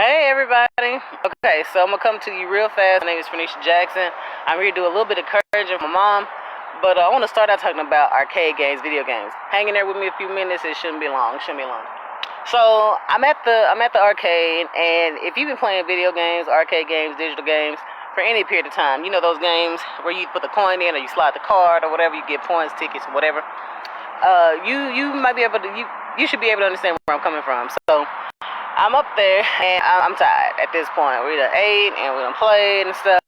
Hey everybody. Okay, so I'm gonna come to you real fast. My name is Phoenicia Jackson. I'm here to do a little bit of encouraging for my mom, but I want to start out talking about arcade games, video games. Hang in there with me a few minutes. It shouldn't be long. So I'm at the arcade, and if you've been playing video games, arcade games, digital games for any period of time, you know those games where you put the coin in or you slide the card or whatever, you get points, tickets, whatever. You might be able to you should be able to understand where I'm coming from. So I'm up there and I'm tired at this point. We done ate and we done played and stuff.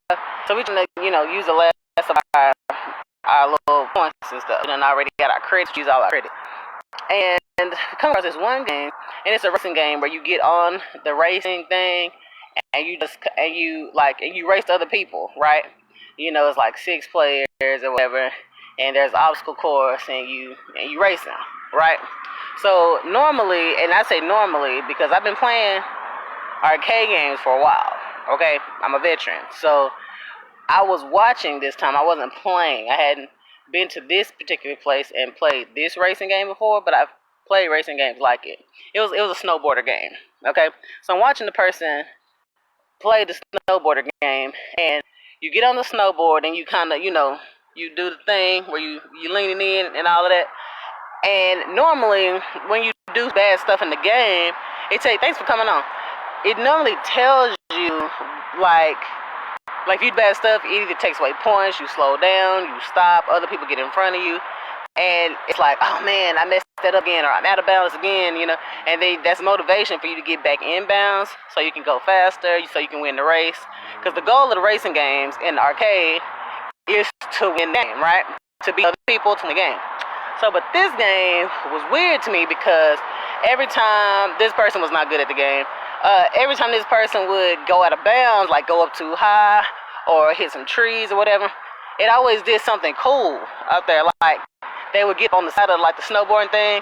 So we trying to, use the last of our little points and stuff. We done already got our credits, use all our credit. And come across this one game, and it's a racing game where you get on the racing thing and you race other people, right? It's like 6 players or whatever, and there's obstacle course and you racing, right? So normally, and I say normally because I've been playing arcade games for a while, okay? I'm a veteran. So I was watching this time. I wasn't playing. I hadn't been to this particular place and played this racing game before, but I've played racing games like it. It was a snowboarder game, okay? So I'm watching the person play the snowboarder game, and you get on the snowboard and you kind of, you do the thing where you leaning in and all of that. And normally, when you do bad stuff in the game, thanks for coming on. It normally tells you, like if you do bad stuff, it either takes away points, you slow down, you stop, other people get in front of you. And it's like, oh man, I messed that up again, or I'm out of bounds again, And then that's motivation for you to get back in bounds so you can go faster, so you can win the race. Because the goal of the racing games in the arcade is to win the game, right? To beat other people to win the game. So, but this game was weird to me because every time this person was not good at the game, every time this person would go out of bounds, like go up too high or hit some trees or whatever, it always did something cool up there. Like they would get on the side of like the snowboarding thing,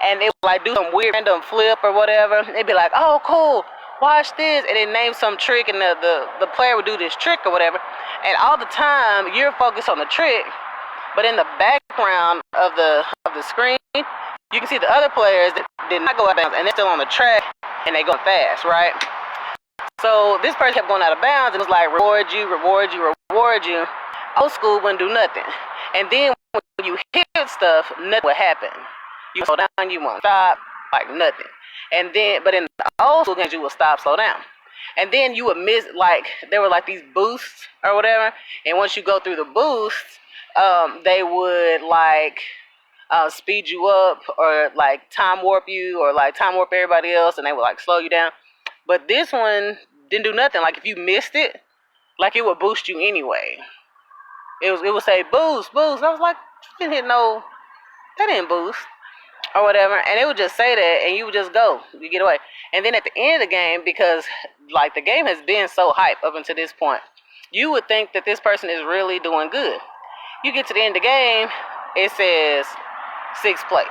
and they would like do some weird random flip or whatever. They'd be like, "Oh, cool, watch this," and then name some trick, and the player would do this trick or whatever. And all the time you're focused on the trick. But in the background of the screen, you can see the other players that did not go out of bounds, and they're still on the track, and they going fast, right? So this person kept going out of bounds, and it was like, reward you. Old school wouldn't do nothing. And then when you hit stuff, nothing would happen. You slow down, you want to stop, like nothing. And then, but in the old school games, you would stop, slow down. And then you would miss, there were these boosts or whatever, and once you go through the boosts, they would speed you up or time warp you or time warp everybody else, and they would slow you down. But this one didn't do nothing. If you missed it, it would boost you anyway. It would say boost. I was like, you didn't hit no, that didn't boost or whatever, and it would just say that, and you would just go, you get away. And then at the end of the game, because the game has been so hype up until this point, you would think that this person is really doing good. You get to the end of the game, it says 6th place.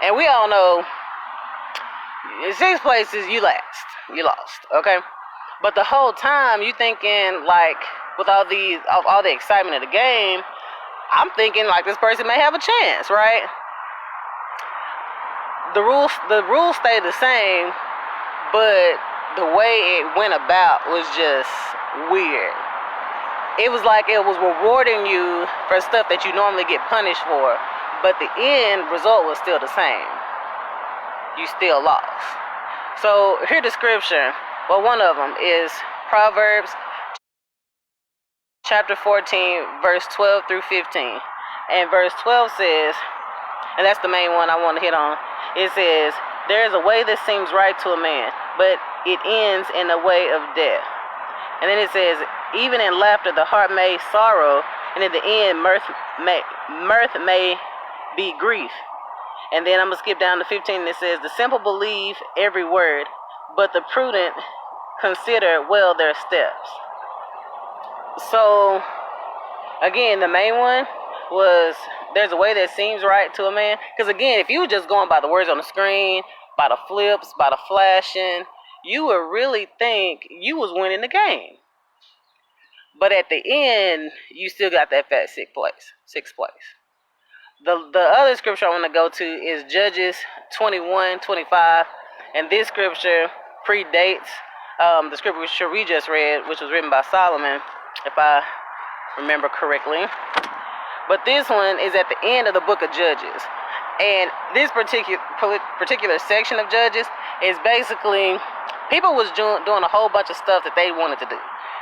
And we all know, in 6th place is you lost, okay? But the whole time, you thinking, with all the excitement of the game, I'm thinking, this person may have a chance, right? The rules stay the same, but the way it went about was just weird. It was it was rewarding you for stuff that you normally get punished for, but the end result was still the same. You still lost. So here's the scripture. Well, one of them is Proverbs chapter 14, verse 12 through 15. And verse 12 says, and that's the main one I want to hit on, it says, "There is a way that seems right to a man, but it ends in a way of death." And then it says, "Even in laughter the heart may sorrow, and in the end mirth may be grief." And then I'm going to skip down to 15, and it says, "The simple believe every word, but the prudent consider well their steps." So, again, the main one was, there's a way that seems right to a man. Because again, if you were just going by the words on the screen, by the flips, by the flashing, you would really think you was winning the game. But at the end, you still got that fat 6th place. The other scripture I want to go to is Judges 21:25. And this scripture predates the scripture we just read, which was written by Solomon, if I remember correctly. But this one is at the end of the book of Judges. And this particular section of Judges is basically, people was doing a whole bunch of stuff that they wanted to do.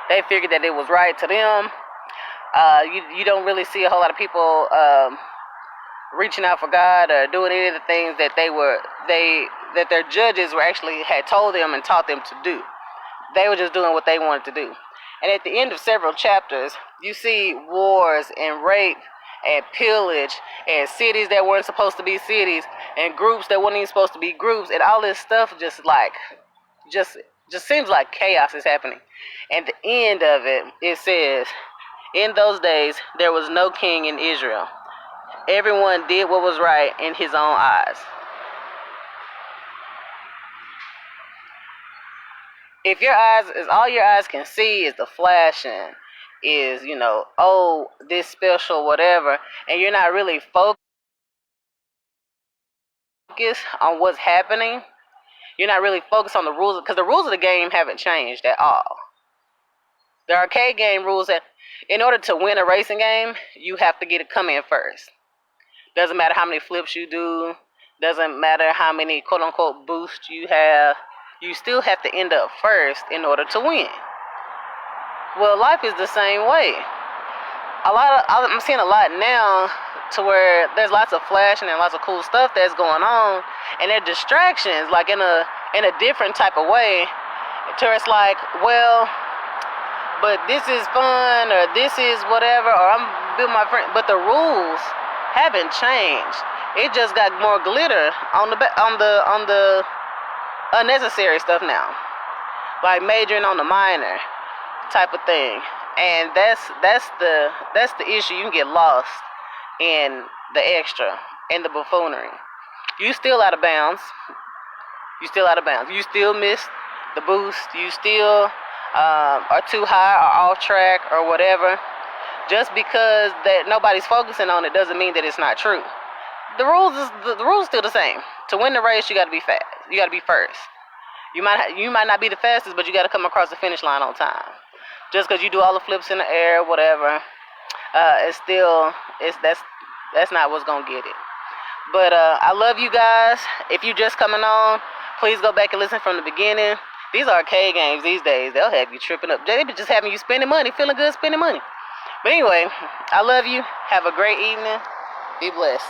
They figured that it was right to them. You don't really see a whole lot of people reaching out for God or doing any of the things that that their judges were actually had told them and taught them to do. They were just doing what they wanted to do. And at the end of several chapters, you see wars and rape and pillage and cities that weren't supposed to be cities and groups that weren't even supposed to be groups, and all this stuff just seems like chaos is happening. At the end of it, it says, in those days there was no king in Israel. Everyone did what was right in his own eyes. If all your eyes can see is the flashing, is, oh, this special, whatever, and you're not really focused on what's happening, you're not really focused on the rules, because the rules of the game haven't changed at all. The arcade game rules that in order to win a racing game, you have to come in first. Doesn't matter how many flips you do, doesn't matter how many quote-unquote boosts you have, you still have to end up first in order to win. Well, life is the same way. I'm seeing a lot now to where there's lots of flashing and lots of cool stuff that's going on, and they're distractions, like in a different type of way, to where it's like, well, but this is fun, or this is whatever, or I'm building my friend, but the rules haven't changed. It just got more glitter on the unnecessary stuff now, like majoring on the minor type of thing, and that's the issue. You can get lost in the extra, in the buffoonery. You still out of bounds. You still miss the boost. You still are too high or off track or whatever. Just because that nobody's focusing on it doesn't mean that it's not true. The rules still the same. To win the race, you got to be fast. You got to be first. You might not be the fastest, but you got to come across the finish line on time. Just because you do all the flips in the air, whatever, that's not what's gonna get it. But I love you guys. If you just coming on, please go back and listen from the beginning. These arcade games these days, they'll have you tripping up. They be just having you spending money, feeling good spending money. But anyway, I love you. Have a great evening. Be blessed.